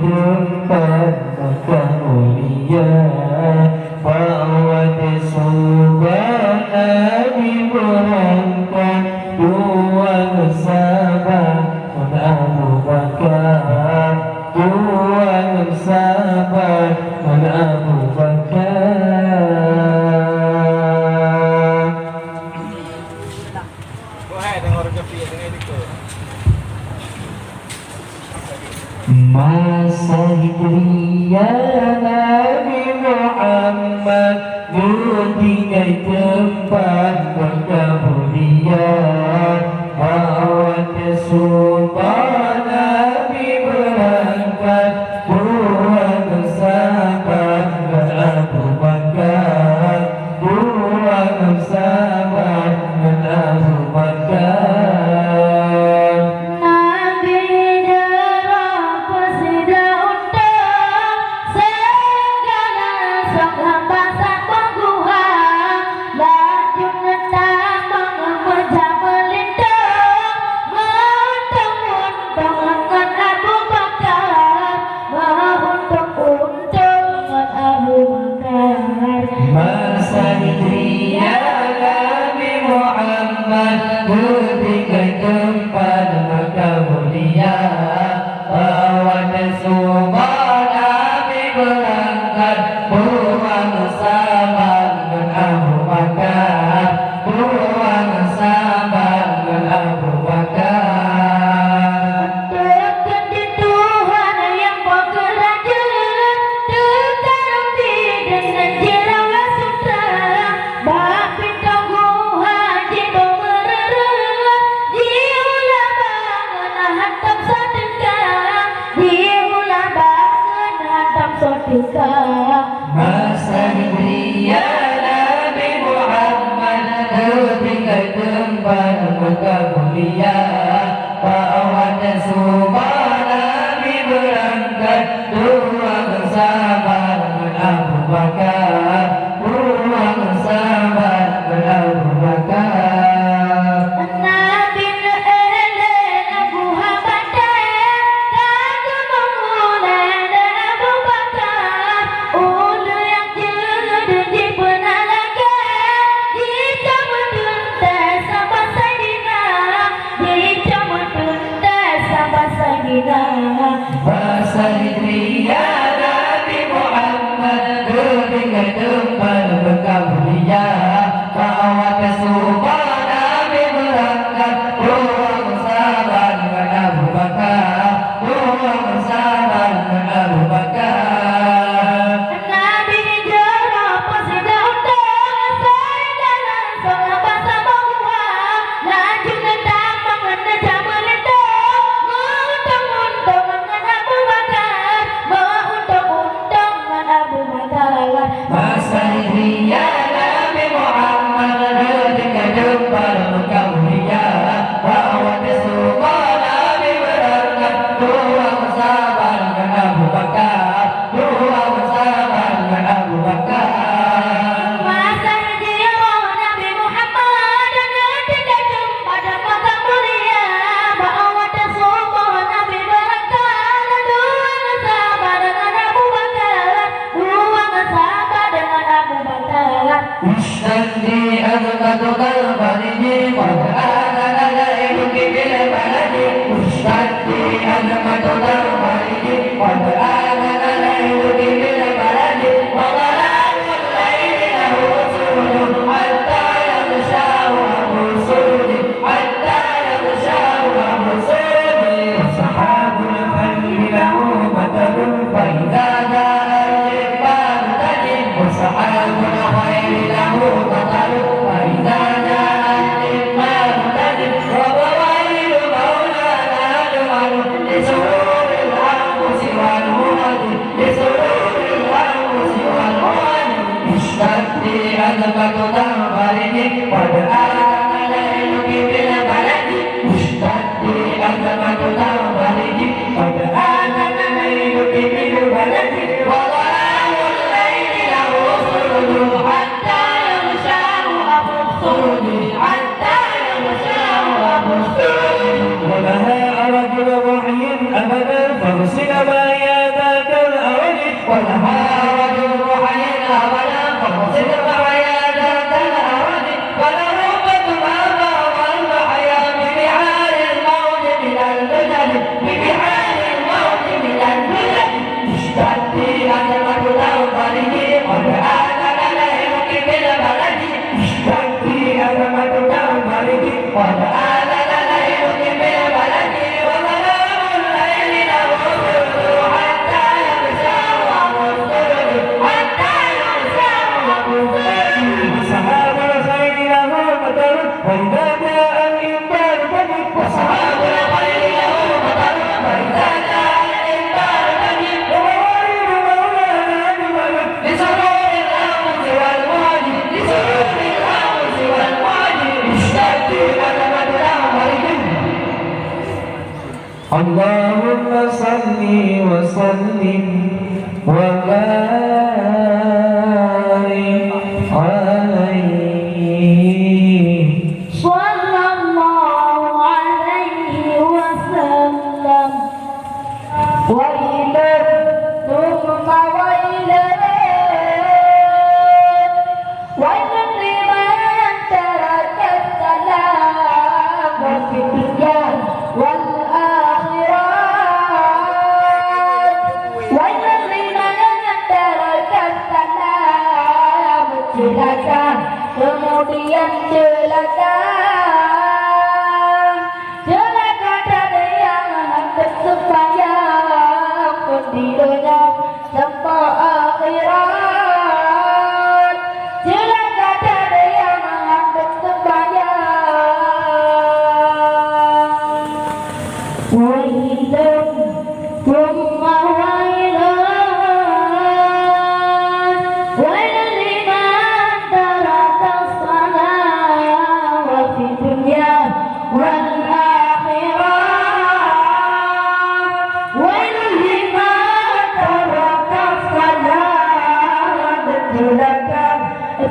tempat Mekah mulia, Fa'awad subhan Nabi berangkat dua sahabat dan Abu Bakar, dua sahabat dan Abu Bakar. Masa hijriah Nabi Muhammad tinggal tempat kemuliaan, Fa'awad subhan Nabi berangkat dua sahabat dan Abu Bakar, dua sahabat dan Abu Bakar. Masa hijriah Nabi Muhammad tinggal tempat Mekah mulia, Fa'awad subhan Nabi berangkat dua sahabat dan Abu Bakar, dua sahabat dan Abu Bakar. Masa hijriah Nabi Muhammad tinggal tempat Mekah mulia, Fa'awad subhan Nabi berangkat dua sahabat dan Abu Bakar, dua sahabat dan Abu Bakar. Masa hijriah Nabi Muhammad tinggal tempat Mekah mulia, Fa'awad subhan Nabi berangkat dua sahabat dan Abu Bakar, dua sahabat dan Abu Bakar. Masa hijriah Nabi Muhammad tinggal tempat Mekah mulia, Fa'awad subhan Nabi berangkat dua sahabat dengan Abu Bakar, dua sahabat dengan Abu Bakar. Ustadi azmatul fariji wa ana la yuki bil baladi, Ustadi azmatul fariji wa ana la yuki bil baladi, wa gharamul layli lahu sujud hatta yamshahu rusuli, hatta yamshahu rusuli, sahabul fajri lahu batarun fa idza jaa al-jibal tajid, wa sahabul khairi lahu batarun fa idza jaa al-jibal tajid, wa bawailu maulana du'alu li sururil anfusi wal muradi, li sururil anfusi wal muradi. Ishtaddi azmatul fariji wa ana la yuki bil baladi, Ishtaddi azmatul fariji wa ana la yuki bil baladi, wa gharamul layli lahu sujud hatta yamshahu absuri, hatta yamshahu absuri. وما رجل وحي أبدا فارسل ما والهوى حينا ولا قصد وحياة الأراضي ولا ربة أبا والمحيا ببحار الموت من اللجل ببحار الموت من اللجل اشتدي أزمة الأوطان قد آذن ليلك بالبلد اشتدي أزمة الأوطان قد آذن ليلك بالبلد وظلام الليل له حتى يمسى ومصدر حتى يمسى ومصدر وسحاب الخير له مطر وإذا جاء الإنبار فجد وصحاب الخير له مطر فإذا جاء الإنبار فجد وغير مولانا بملك لسرور الأمس والماجد لسرور الأمس والماجد اشتدي أزمة الأمر اللهم صل وسلم وبارك عليه صلى الله عليه وسلم ويل ثم ويل ويل لمن ترك السلام في الدنيا والآخرة ويل لمن ترك السلام celaka kemudian celaka celaka dari yang hendak supaya pun di dunia sampai akhirat celaka dari yang hendak supaya wailun thumma wailun wailun liman taraka as-salata fi dunya wal akhirah wailun liman taraka as-salata celaka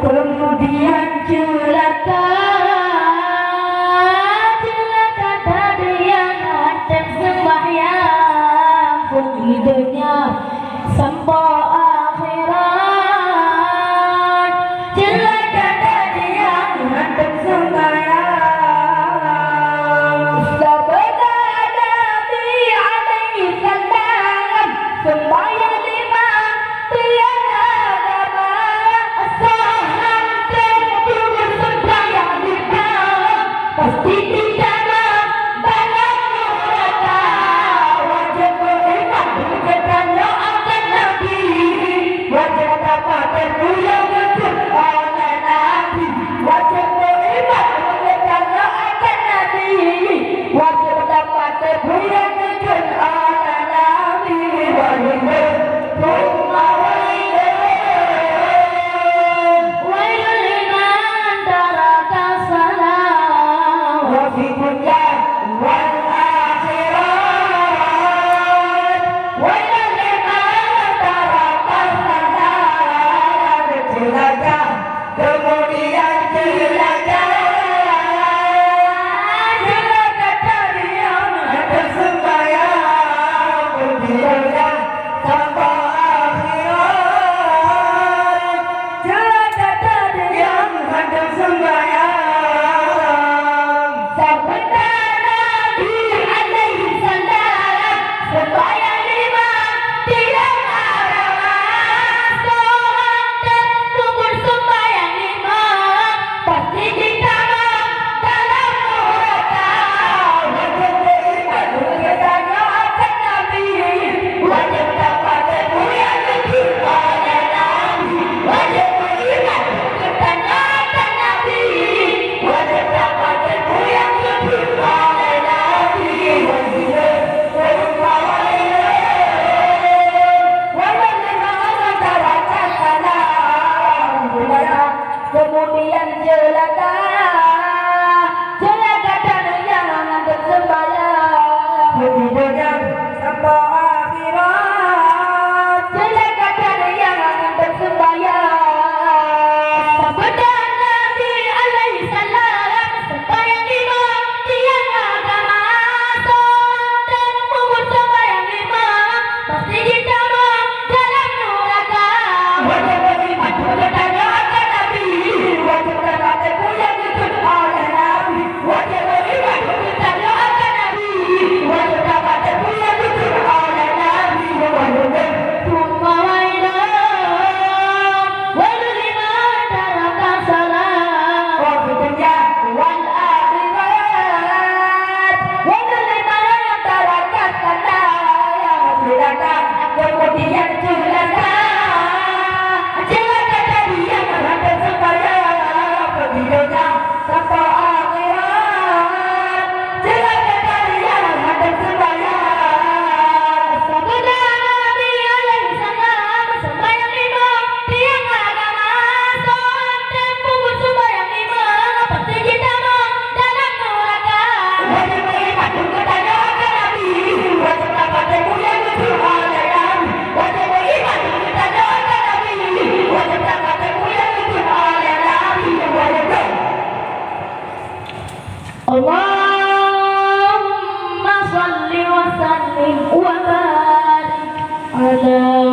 kemudian celaka celaka dari yang hendak sembahyang pun hidupnya sampai akhirat celaka dari yang hendak sembahyang sabda Nabi alaihi salam sembahyang lima tiada agama asahan terbuka sembahyang lima pasti tidak banyak neraka wajib beriman dengan doakan Nabi wajib dapat terpulang oleh Nabi wajib beriman dengan doakan Nabi wajib dapat terpulang oleh Nabi wailun thumma wailun liman taraka salat wa fi dunya wal akhirat wailun liman taraka salat celaka kemudian celaka celaka dari yang hendak sembahyang pun di dunia sampai Allahumma salli wa sallim wa barik ala